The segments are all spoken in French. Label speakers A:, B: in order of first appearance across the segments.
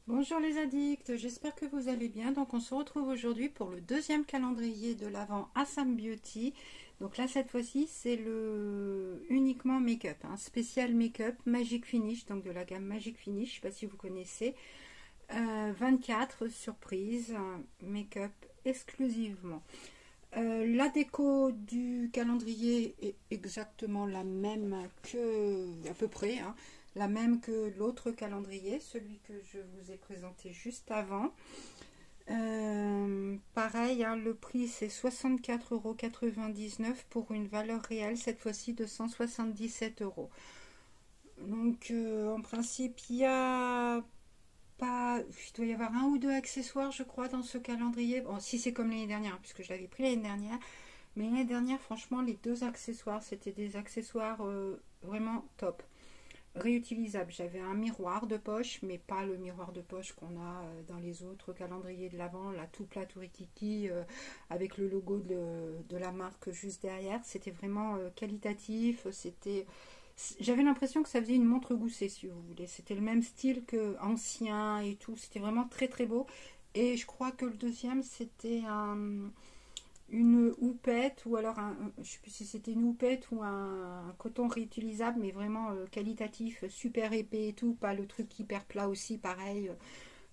A: Bonjour les addicts, j'espère que vous allez bien. Donc on se retrouve aujourd'hui pour le deuxième calendrier de l'Avent Assam Beauty. Donc là cette fois-ci c'est le uniquement make-up, spécial make-up Magic Finish, donc de la gamme Magic Finish, je ne sais pas si vous connaissez. 24 surprises, make-up exclusivement. La déco du calendrier est exactement la même que, à peu près, la même que l'autre calendrier, celui que je vous ai présenté juste avant. Pareil, le prix c'est 64,99 € pour une valeur réelle, cette fois-ci de 177 €. Donc en principe, il doit y avoir un ou deux accessoires, je crois, dans ce calendrier. Bon, si c'est comme l'année dernière, puisque je l'avais pris l'année dernière. Mais l'année dernière, franchement, les deux accessoires, c'était des accessoires vraiment top. Réutilisables. J'avais un miroir de poche, mais pas le miroir de poche qu'on a dans les autres calendriers de l'Avent, là, tout plat, tout rikiki, avec le logo de la marque juste derrière. C'était vraiment qualitatif, j'avais l'impression que ça faisait une montre goussée, si vous voulez. C'était le même style que ancien et tout. C'était vraiment très très beau. Et je crois que le deuxième, c'était une houppette, ou alors je ne sais plus si c'était une houppette ou un coton réutilisable, mais vraiment qualitatif, super épais et tout. Pas le truc hyper plat aussi, pareil.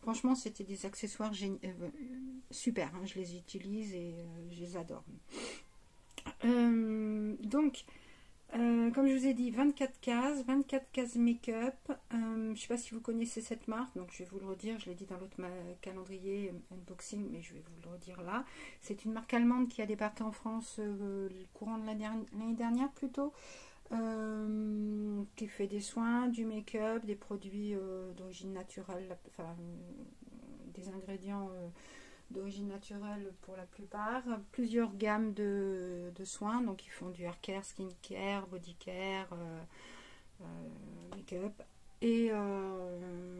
A: Franchement, c'était des accessoires super. Je les utilise et je les adore. Donc, comme je vous ai dit, 24 cases make-up. Je ne sais pas si vous connaissez cette marque, donc je vais vous le redire. Je l'ai dit dans l'autre calendrier unboxing, mais je vais vous le redire là. C'est une marque allemande qui a débarqué en France le courant de l'année dernière plutôt, qui fait des soins, du make-up, des produits d'origine naturelle, enfin des ingrédients d'origine naturelle pour la plupart, plusieurs gammes de soins, donc ils font du hair care, skin care, body care, make-up. Et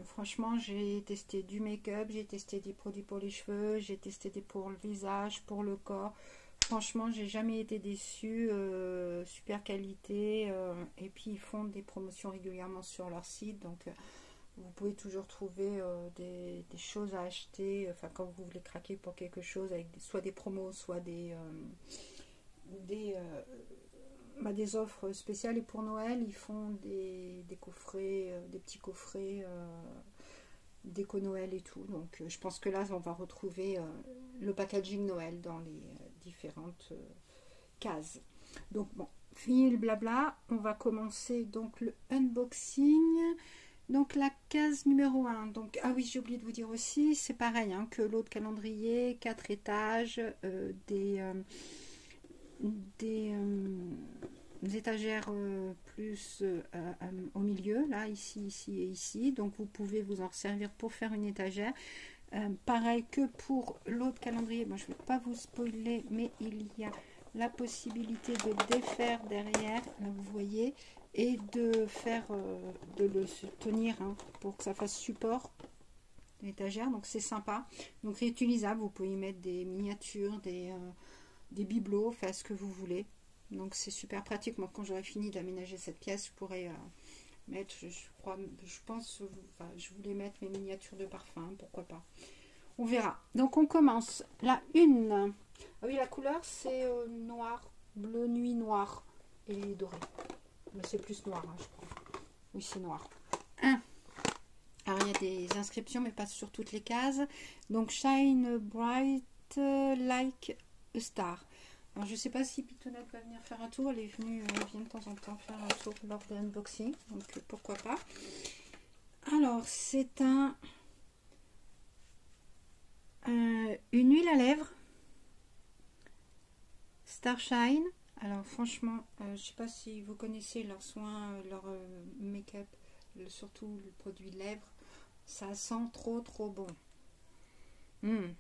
A: franchement, j'ai testé du make-up, j'ai testé des produits pour les cheveux, j'ai testé des pour le visage, pour le corps. Franchement, j'ai jamais été déçue, super qualité, et puis ils font des promotions régulièrement sur leur site, donc vous pouvez toujours trouver des choses à acheter, enfin quand vous voulez craquer pour quelque chose, avec soit des promos, soit des, des offres spéciales. Et pour Noël, ils font des coffrets, des petits coffrets déco Noël et tout. Donc je pense que là, on va retrouver le packaging Noël dans les différentes cases. Donc bon, fini le blabla, on va commencer donc le unboxing. Donc la case numéro 1, donc, ah oui, j'ai oublié de vous dire aussi, c'est pareil que l'autre calendrier, 4 étages, des étagères plus au milieu, là, ici, ici et ici. Donc vous pouvez vous en servir pour faire une étagère. Pareil que pour l'autre calendrier, bon, je ne vais pas vous spoiler, mais il y a la possibilité de défaire derrière, là vous voyez, et de faire de le tenir pour que ça fasse support l'étagère. Donc c'est sympa, donc réutilisable. Vous pouvez y mettre des miniatures, des bibelots, enfin ce que vous voulez. Donc c'est super pratique. Moi, quand j'aurai fini d'aménager cette pièce, je pourrais mettre, je pense, enfin, je voulais mettre mes miniatures de parfum, pourquoi pas, on verra. Donc on commence la une. Ah oui, la couleur c'est noir, bleu nuit noir et doré. Mais c'est plus noir, je crois. Oui, c'est noir. 1. Alors, il y a des inscriptions, mais pas sur toutes les cases. Donc, Shine Bright Like a Star. Alors, je ne sais pas si Pitounette va venir faire un tour. Elle vient de temps en temps faire un tour lors de l'unboxing. Donc, pourquoi pas. Alors, c'est une huile à lèvres. Starshine. Alors franchement, je ne sais pas si vous connaissez leurs soins, leur make-up, surtout le produit de lèvres. Ça sent trop trop bon.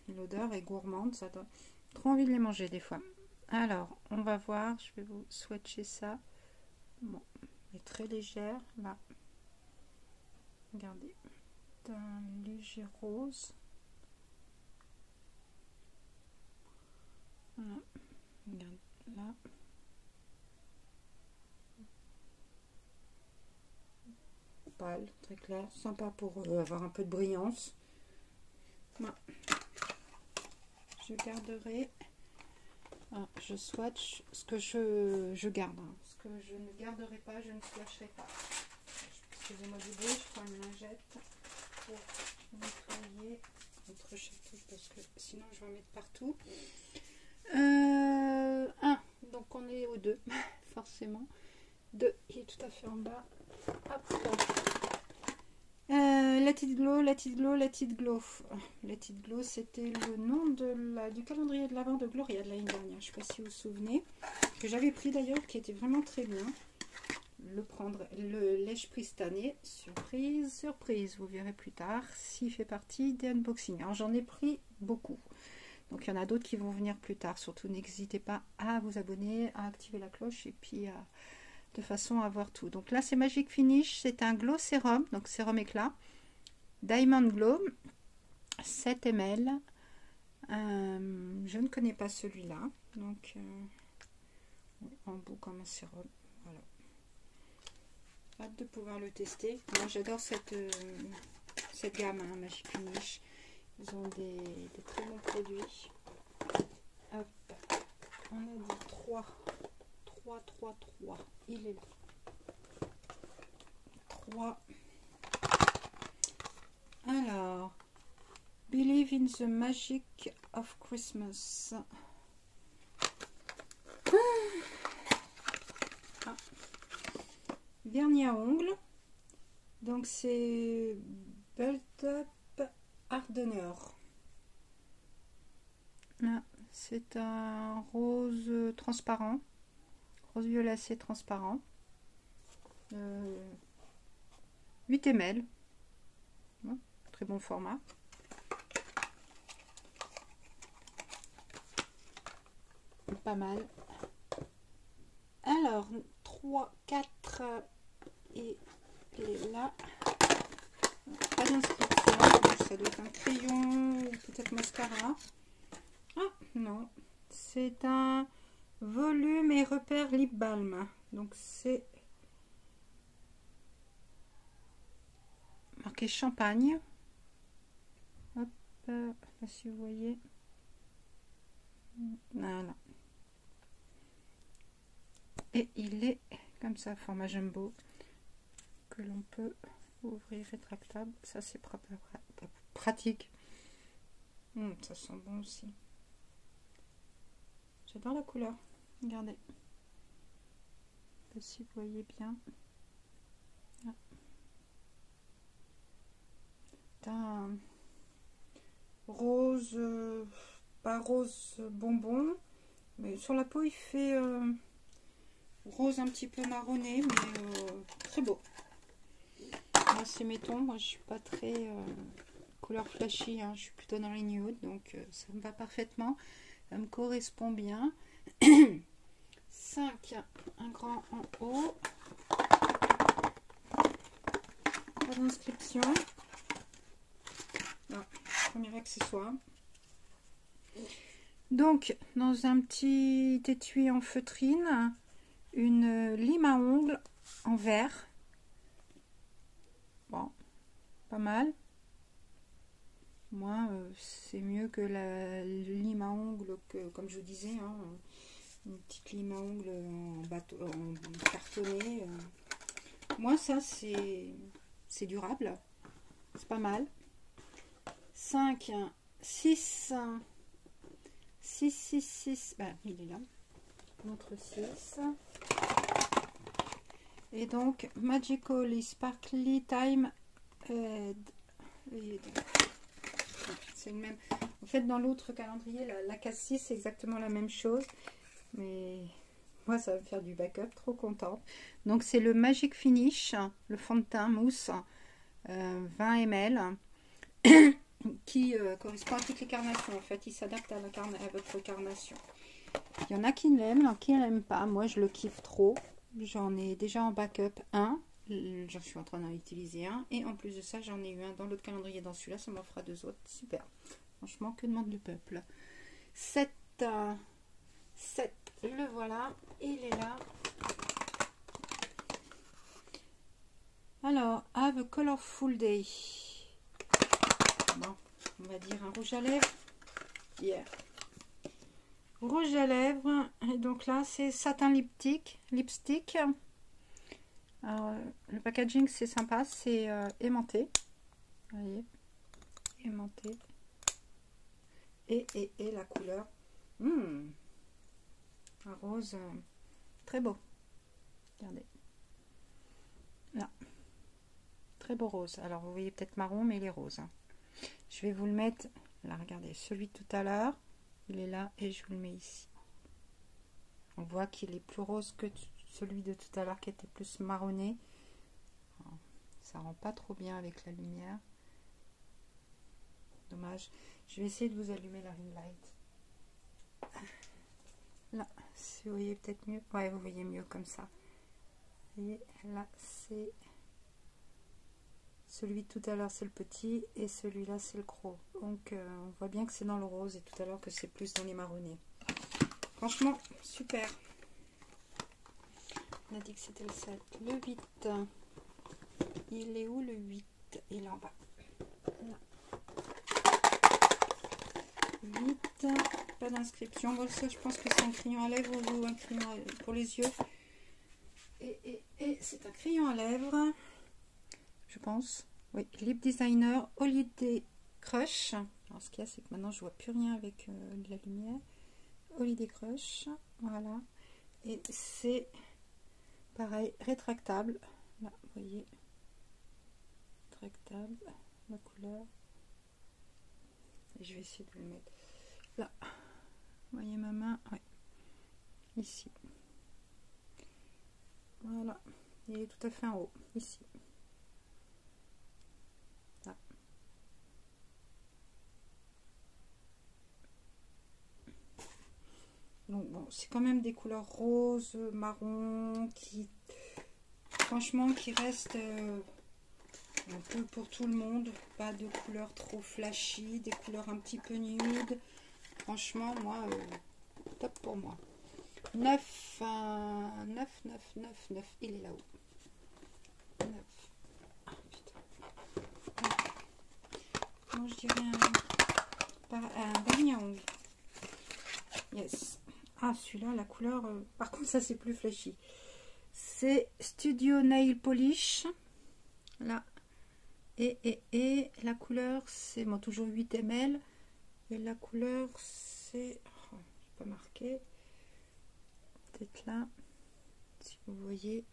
A: L'odeur est gourmande, ça donne trop envie de les manger des fois. Alors, on va voir, je vais vous swatcher ça. Bon, elle est très légère, là. Regardez, un léger rose. Voilà, regardez, là. Pâle, très clair, sympa pour avoir un peu de brillance. Moi, je garderai. Ah, je swatch ce que je garde. Hein. Ce que je ne garderai pas, je ne swatcherai pas. Excusez-moi du bruit, je prends une lingette pour nettoyer notre château parce que sinon je vais en mettre partout. 1, donc on est au 2, forcément. 2, il est tout à fait en bas. Hop. Let It Glow, Let It Glow, Let It Glow. Let It Glow, c'était le nom du calendrier de l'Avent de Gloria de l'année dernière. Je ne sais pas si vous vous souvenez. Que j'avais pris d'ailleurs, qui était vraiment très bien. L'ai-je pris cette année? Surprise, surprise. Vous verrez plus tard s'il fait partie des unboxings. Alors j'en ai pris beaucoup. Donc il y en a d'autres qui vont venir plus tard. Surtout n'hésitez pas à vous abonner, à activer la cloche et puis de façon à voir tout. Donc là c'est Magic Finish, c'est un glow sérum, donc sérum éclat. Diamond Glow, 7 ml. Je ne connais pas celui-là. Donc en bout comme un sérum. Voilà. Hâte de pouvoir le tester. Moi j'adore cette gamme, hein, Magic Finish. Ils ont des très bons produits. Hop. On a dit 3. Il est là. 3. Alors, Believe in the Magic of Christmas. Ah. Vernis à ongles. Donc c'est Build Up Hardener. Là, c'est un rose transparent. Rose violacé transparent. 8 ml. Très bon format. Pas mal. Alors, 3, 4 et là, pas d'inscription. Ça doit être un crayon ou peut-être mascara. Ah, non. C'est un volume et repère lip balm. Donc, c'est marqué champagne. Hop, là, si vous voyez. Voilà. Et il est comme ça, format jumbo, que l'on peut ouvrir, rétractable. Ça, c'est pratique. Ça sent bon aussi. J'adore la couleur. Regardez. Si vous voyez bien. Un rose, pas rose bonbon, mais sur la peau il fait rose un petit peu marronné, mais très beau. Moi c'est mes tons, moi je suis pas très couleur flashy, hein, je suis plutôt dans les nudes, donc ça me va parfaitement, ça me correspond bien. 5, un grand en haut, pas d'inscription. Premier accessoire. Donc dans un petit étui en feutrine, une lime à ongles en verre. Bon, pas mal. Moi c'est mieux que la lime à ongles que, comme je vous disais, hein, une petite lime à ongles en cartonné. Moi ça c'est durable, c'est pas mal. 5, 6, 6, ben, il est là, montre 6, et donc Magically Sparkly Time, c'est le même, en fait dans l'autre calendrier, la case 6 c'est exactement la même chose, mais moi ça va me faire du backup, trop contente. Donc c'est le Magic Finish, le fond de teint mousse, 20 ml, qui correspond à toutes les carnations. En fait, il s'adapte à votre carnation. Il y en a qui l'aiment, qui n'aiment pas. Moi, je le kiffe trop. J'en ai déjà en backup un. J'en suis en train d'en utiliser un. Et en plus de ça, j'en ai eu un dans l'autre calendrier. Dans celui-là, ça m'en fera 2 autres. Super. Franchement, que demande le peuple. 7, 7. Le voilà. Il est là. Alors, Have a Colorful Day. Bon, on va dire un rouge à lèvres. Yeah. Rouge à lèvres. Et donc là, c'est satin lipstick. Alors, le packaging, c'est sympa. C'est aimanté. Vous voyez, aimanté. Et la couleur. Un rose très beau. Regardez. Là. Très beau rose. Alors, vous voyez peut-être marron, mais il est rose. Hein. Je vais vous le mettre. Là, regardez. Celui de tout à l'heure, il est là et je vous le mets ici. On voit qu'il est plus rose que celui de tout à l'heure qui était plus marronné. Ça rend pas trop bien avec la lumière. Dommage. Je vais essayer de vous allumer la ring light. Là, si vous voyez peut-être mieux. Ouais, vous voyez mieux comme ça. Et là, c'est celui de tout à l'heure, c'est le petit, et celui-là, c'est le gros. Donc, on voit bien que c'est dans le rose, et tout à l'heure que c'est plus dans les marronnés. Franchement, super. On a dit que c'était le 7. Le 8. Il est où le 8? Il est en bas. Là. 8. Pas d'inscription. Bon, ça, je pense que c'est un crayon à lèvres ou un crayon pour les yeux. Et c'est un crayon à lèvres. Je pense. Oui, Lip Designer Holiday Crush. Alors, ce qu'il y a, c'est que maintenant, je vois plus rien avec de la lumière. Holiday Crush. Voilà. Et c'est pareil, rétractable. Là, vous voyez. Rétractable. La couleur. Et je vais essayer de le mettre là. Vous voyez ma main? Ouais. Ici. Voilà. Il est tout à fait en haut. Ici. Là. Donc bon, c'est quand même des couleurs roses, marron, qui franchement qui restent un peu pour tout le monde. Pas de couleurs trop flashy, des couleurs un petit peu nude. Franchement, moi, top pour moi. 9, 9, 9, 9, 9. Il est là-haut. 9. Ah, putain. Moi, je dirais un dernier ongle. Yes. Ah, celui-là, la couleur... par contre, ça, c'est plus flashy. C'est Studio Nail Polish. Là. Et la couleur, c'est bon, toujours 8 ml. Et la couleur, c'est... Oh, je pas marqué. Peut-être là. Si vous voyez.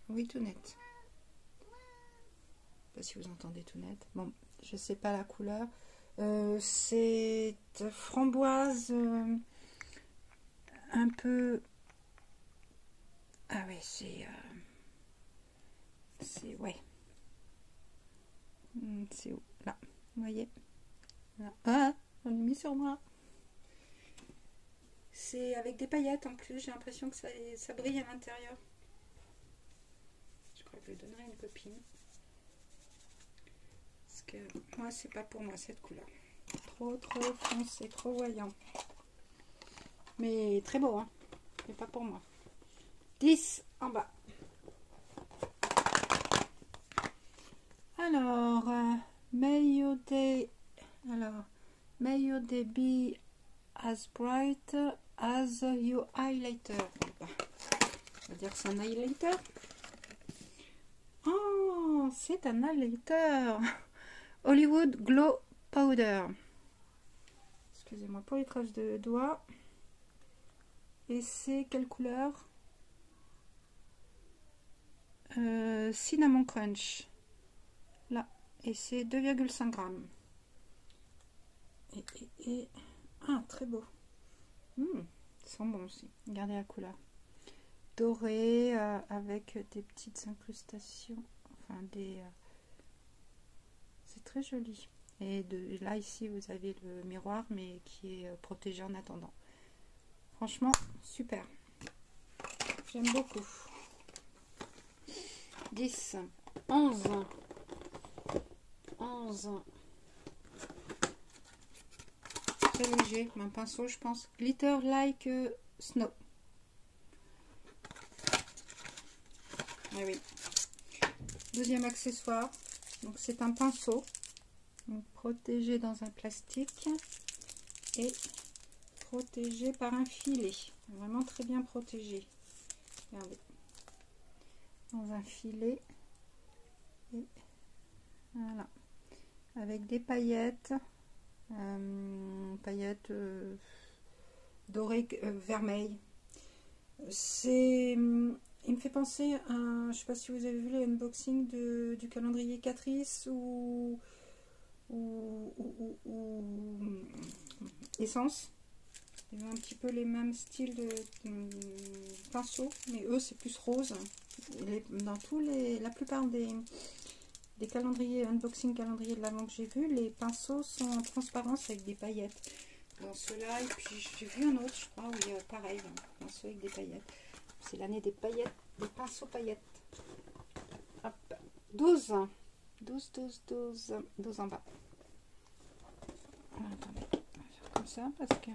A: Oui, tout net. Je sais pas si vous entendez tout net. Bon, je sais pas la couleur. C'est framboise un peu... Ah oui, c'est... ouais. C'est où? Là. Vous voyez? Là. Ah, on l'a mis sur moi. C'est avec des paillettes en plus. J'ai l'impression que ça brille à l'intérieur. Je crois que je le donnerai à une copine. Parce que moi, c'est pas pour moi cette couleur. Trop foncé, trop voyant. Mais très beau, hein. Mais pas pour moi. 10 en bas. Alors, may your day be as bright as your highlighter. On va dire que c'est un highlighter. Oh, c'est un highlighter. Hollywood Glow Powder. Excusez-moi pour les traces de doigts. Et c'est quelle couleur? Cinnamon Crunch. Là. Et c'est 2,5 grammes. Et ah, très beau. Ils sont bons aussi. Regardez la couleur. Doré avec des petites incrustations. Enfin, des... c'est très joli. Et là, ici, vous avez le miroir, mais qui est protégé en attendant. Franchement, super. J'aime beaucoup. 10, 11. 11. Très léger, un pinceau, je pense. Glitter like snow. Ah oui. Deuxième accessoire. Donc, c'est un pinceau. protégé dans un plastique et protégé par un filet. Vraiment très bien protégé. Regardez. Dans un filet. Et voilà. Avec des paillettes. Paillettes dorées, vermeilles. C'est... Il me fait penser à... Je ne sais pas si vous avez vu les unboxings du calendrier Catrice ou Essence. Ils ont un petit peu les mêmes styles de pinceaux, mais eux c'est plus rose. Dans la plupart des calendriers, unboxing calendrier de l'avant que j'ai vu, les pinceaux sont en transparence avec des paillettes. Dans ceux-là, et puis j'ai vu un autre, je crois, où il y a pareil, un pinceau avec des paillettes. C'est l'année des paillettes, des pinceaux paillettes. Hop, 12 en bas. Attendez, on va faire comme ça parce que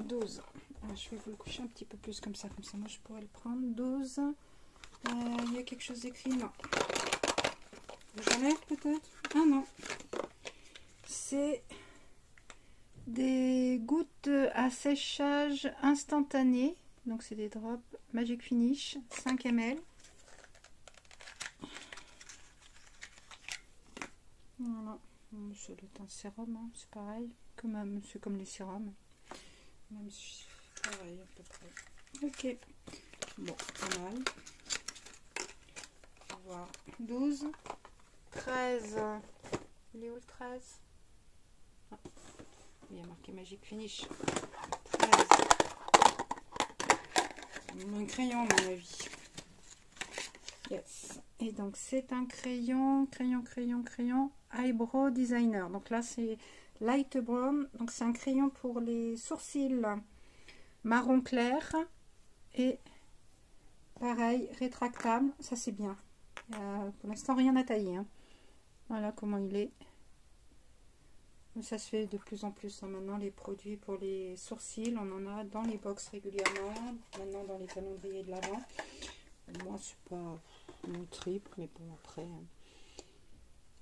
A: 12. Alors, je vais vous le coucher un petit peu plus comme ça moi je pourrais le prendre. 12. Il y a quelque chose d'écrit, non. J'enlève peut-être. Ah non. C'est des gouttes à séchage instantané. Donc c'est des drops Magic Finish 5 ml. Voilà. C'est un sérum, hein. C'est pareil. C'est comme les sérums. Même si c'est pareil à peu près. Ok. Bon, pas mal. On va voir. 12. 13. Il est où le 13? Ah, il y a marqué Magic Finish. 13. Un crayon à mon avis. Yes. Et donc c'est un crayon Eyebrow Designer. Donc là c'est Light Brown. Donc c'est un crayon pour les sourcils marron clair. Et pareil, rétractable. Ça c'est bien. Pour l'instant rien à tailler. Hein. Voilà comment il est. Ça se fait de plus en plus hein, maintenant, les produits pour les sourcils, on en a dans les box régulièrement, maintenant dans les calendriers de l'avant. Moi c'est pas mon trip, mais bon après,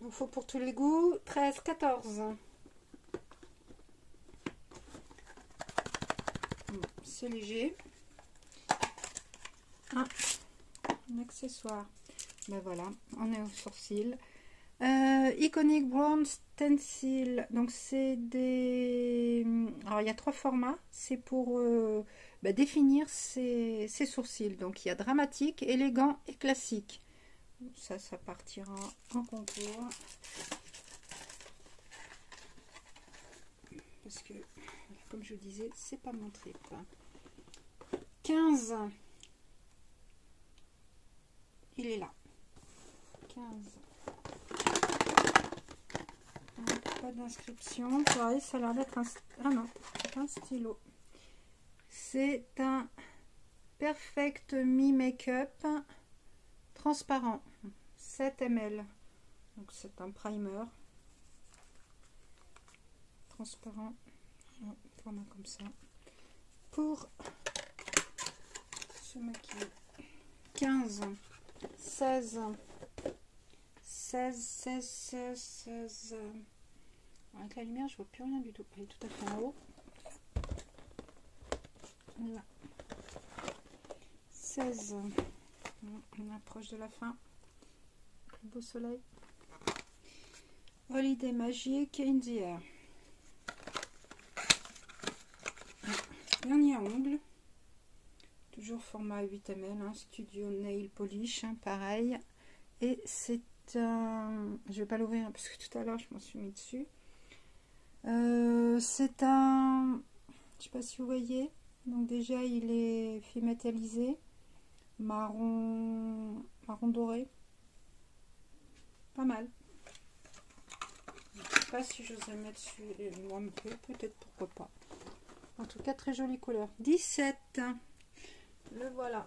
A: il faut pour tous les goûts. 13, 14. Bon, c'est léger. Un accessoire. Ben voilà, on est au sourcil. Iconic Brown Stencil, donc c'est des... Alors il y a 3 formats, c'est pour définir ses sourcils. Donc il y a dramatique, élégant et classique. Ça partira en concours. Parce que, comme je vous disais, c'est pas mon trip. 15. Il est là. 15. Pas d'inscription. Pareil, ça a l'air d'être un... Ah non, c'est un stylo. C'est un Perfect Me Makeup transparent. 7 ml. Donc c'est un primer. Transparent. Format comme ça. Pour se maquiller. 15. 16. 16. Avec la lumière, je vois plus rien du tout. Elle est tout à fait en haut. Là. 16. On approche de la fin. Le beau soleil. Holiday Magic in the Air. Dernier ongle. Toujours format 8 ml. Hein, Studio Nail Polish. Hein, pareil. Et c'est un... Je vais pas l'ouvrir parce que tout à l'heure, je m'en suis mis dessus. C'est un... Je sais pas si vous voyez. Donc déjà, il est fait métallisé. Marron doré. Pas mal. Je ne sais pas si j'oserais mettre dessus moi peut-être, pourquoi pas. En tout cas, très jolie couleur. 17. Le voilà.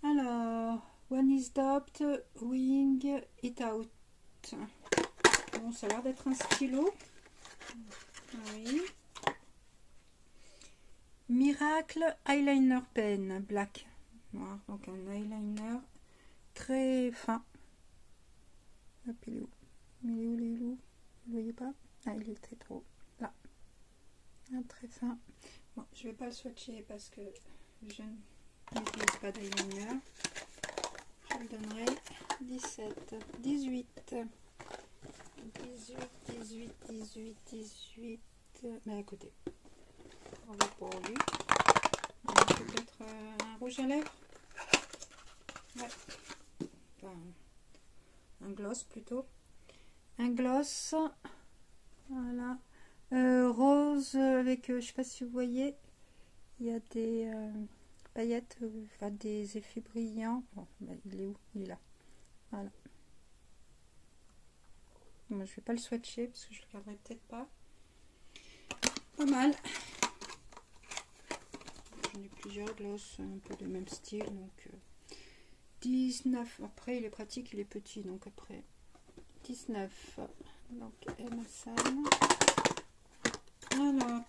A: Alors, One is Stopped, Wing It Out. Bon, ça a l'air d'être un stylo. Oui. Miracle Eyeliner Pen, black. Noir, donc un eyeliner très fin. Hop, il est où? Il est où, il est où? Vous voyez pas? Ah, il était trop là. Ah, très fin. Bon, je vais pas le swatcher parce que je n'utilise pas d'eyeliner. Je lui donnerai 17, 18, 18, 18, 18, 18. Mais à côté. On va pour lui. Peut-être un rouge à lèvres. Ouais. Enfin, un gloss plutôt. Un gloss. Voilà. Rose avec, je sais pas si vous voyez, il y a des paillettes, enfin des effets brillants. Bon, ben, il est où? Il est là. Voilà. Moi, je vais pas le swatcher parce que je le garderai peut-être pas. Pas mal. J'en ai plusieurs gloss, un peu de même style. Donc 19. Après, il est pratique, il est petit. Donc après 19. Donc Emerson. Alors,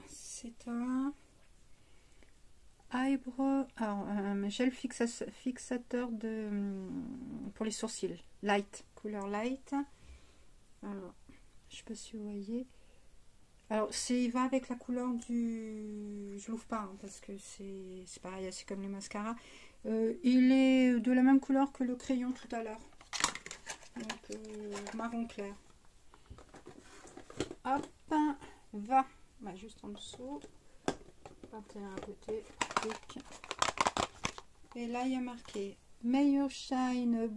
A: c'est un eyebrow, alors un gel fixateur pour les sourcils, light, couleur light. Alors, je sais pas si vous voyez. Alors, il va avec la couleur du... Je l'ouvre pas hein, parce que c'est pareil, c'est comme les mascaras. Il est de la même couleur que le crayon tout à l'heure. Donc, marron clair. Hop, va. Bah, juste en dessous. 21 à côté. Clic. Et là, il y a marqué May your shine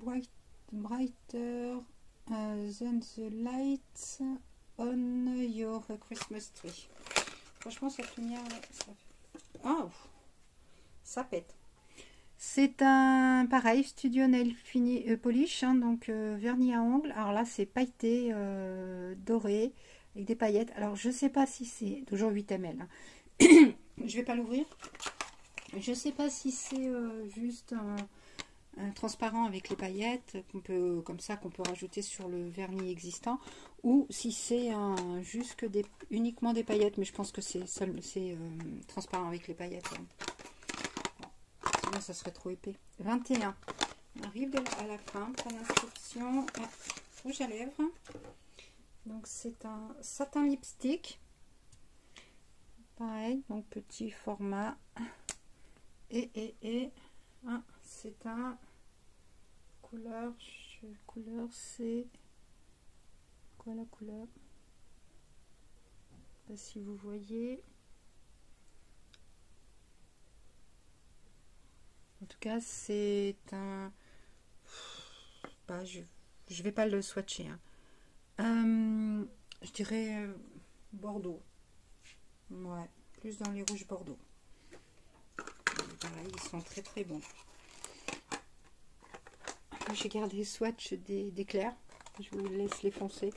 A: brighter than the lights on your Christmas tree. Franchement, cette lumière, oh, ça pète. C'est un pareil Studio Nail Polish, hein, donc vernis à ongles. Alors là, c'est pailleté doré avec des paillettes. Alors je sais pas si c'est toujours 8 ml. Hein. Je vais pas l'ouvrir. Je sais pas si c'est juste un transparent avec les paillettes qu'on peut comme ça qu'on peut rajouter sur le vernis existant ou si c'est juste uniquement des paillettes. Mais je pense que c'est transparent avec les paillettes. Hein. Sinon, ça serait trop épais. 21. On arrive à la fin. Pas d'inscription. Rouge à lèvres. Donc, c'est un satin lipstick. Pareil. Donc, petit format. Hein, c'est un couleur. Couleur, c'est quoi la couleur? Je sais pas si vous voyez. En tout cas, c'est un... Bah, je vais pas le swatcher. Hein. Je dirais Bordeaux. Ouais, plus dans les rouges Bordeaux. Pareil, ils sont très très bons. J'ai gardé le swatch des clairs. Je vous laisse les foncer.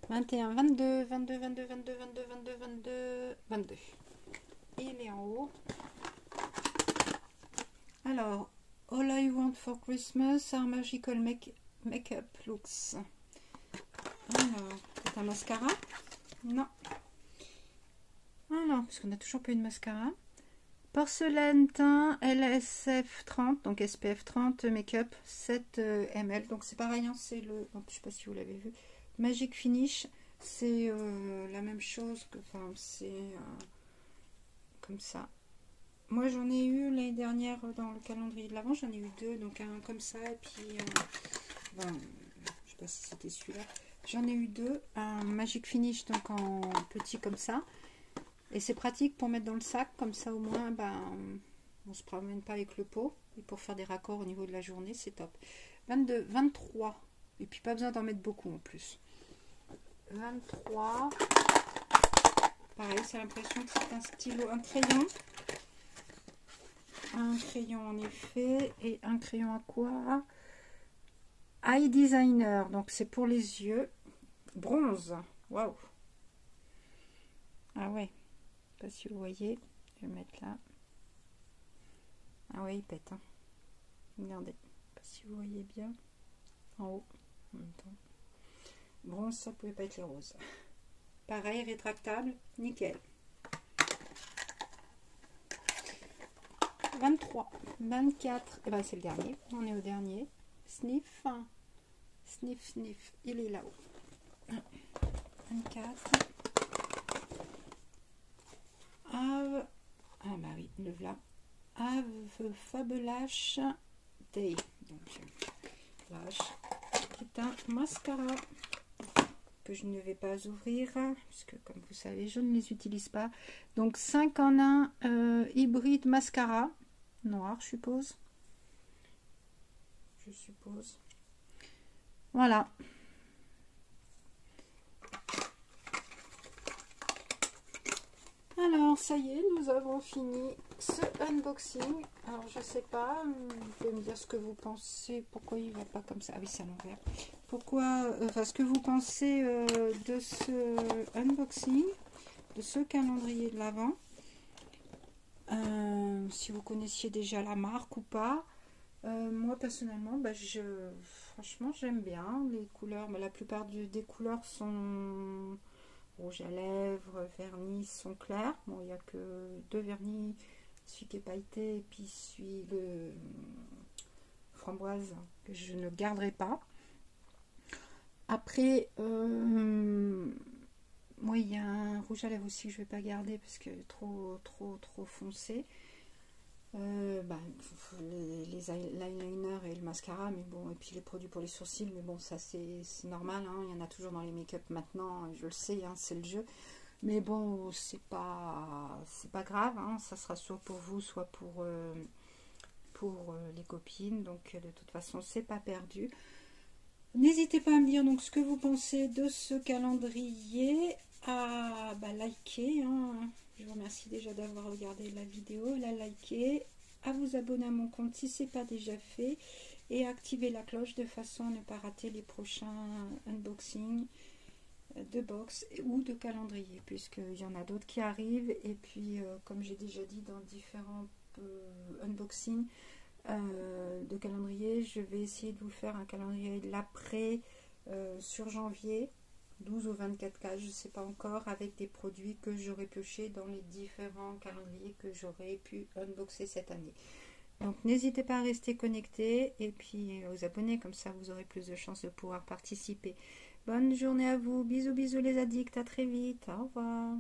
A: 21, 22, 22, 22, 22, 22, 22, 22, 22. Et il est en haut. Alors, All I Want for Christmas are Magical Makeup Looks. Alors, c'est un mascara? Non. Ah non, parce qu'on n'a toujours pas eu de mascara. Porcelaine teint LSF 30, donc SPF 30, make-up 7 ml. Donc c'est pareil, hein, c'est le... Je ne sais pas si vous l'avez vu. Magic Finish, c'est la même chose que... Enfin, c'est comme ça. Moi, j'en ai eu l'année dernière dans le calendrier de l'Avent, j'en ai eu deux, donc un comme ça, et puis, ben, je sais pas si c'était celui-là. J'en ai eu deux, un Magic Finish, donc en petit comme ça, et c'est pratique pour mettre dans le sac, comme ça au moins, ben, on se promène pas avec le pot, et pour faire des raccords au niveau de la journée, c'est top. 22, 23, et puis pas besoin d'en mettre beaucoup en plus. 23, pareil, c'est l'impression que c'est un stylo, un crayon. Un crayon en effet, et un crayon à quoi? Eye Designer, donc c'est pour les yeux. Bronze, waouh! Ah ouais, je sais pas si vous voyez, je vais le mettre là. Ah ouais, il pète, hein. Regardez, je sais pas si vous voyez bien. En haut, en même temps. Bronze, ça pouvait pas être les roses. Pareil, rétractable, nickel. 23, 24, et ben c'est le dernier, on est au dernier. Sniff, sniff, sniff, il est là-haut. 24. Have, ah bah oui, le voilà. Have a fabulous day. Donc, lâche, qui est un mascara que je ne vais pas ouvrir, puisque comme vous savez, je ne les utilise pas. Donc 5 en 1 hybride mascara, noir, je suppose. Voilà. Alors, ça y est, nous avons fini ce unboxing. Alors, je sais pas, vous pouvez me dire ce que vous pensez. Pourquoi il va pas comme ça? Ah oui, c'est à l'envers. Pourquoi, ce que vous pensez de ce unboxing, de ce calendrier de l'Avent. Si vous connaissiez déjà la marque ou pas. Moi, personnellement, bah, franchement, j'aime bien les couleurs. Mais la plupart des couleurs sont... rouge à lèvres, vernis sont clairs. Bon, il n'y a que 2 vernis, celui qui est pailleté et puis celui de framboise que je ne garderai pas. Après, moi, il y a un rouge à lèvres aussi que je ne vais pas garder parce que trop foncé. Les eyeliners et le mascara, mais bon, et puis les produits pour les sourcils, mais bon, ça c'est normal, hein, il y en a toujours dans les make-up maintenant, je le sais, hein, c'est le jeu, mais bon, c'est pas grave, hein, ça sera soit pour vous, soit pour les copines, donc de toute façon, c'est pas perdu. N'hésitez pas à me dire donc ce que vous pensez de ce calendrier, à liker, hein. Je vous remercie déjà d'avoir regardé la vidéo, la liker, à vous abonner à mon compte si ce n'est pas déjà fait et à activer la cloche de façon à ne pas rater les prochains unboxings de box ou de calendrier, puisqu'il y en a d'autres qui arrivent. Et puis, comme j'ai déjà dit dans différents unboxings de calendrier, je vais essayer de vous faire un calendrier de l'après sur janvier. 12 ou 24 cas, je ne sais pas encore, avec des produits que j'aurais pioché dans les différents calendriers que j'aurais pu unboxer cette année. Donc n'hésitez pas à rester connecté et puis vous abonner, comme ça vous aurez plus de chances de pouvoir participer. Bonne journée à vous, bisous bisous les addicts, à très vite, au revoir.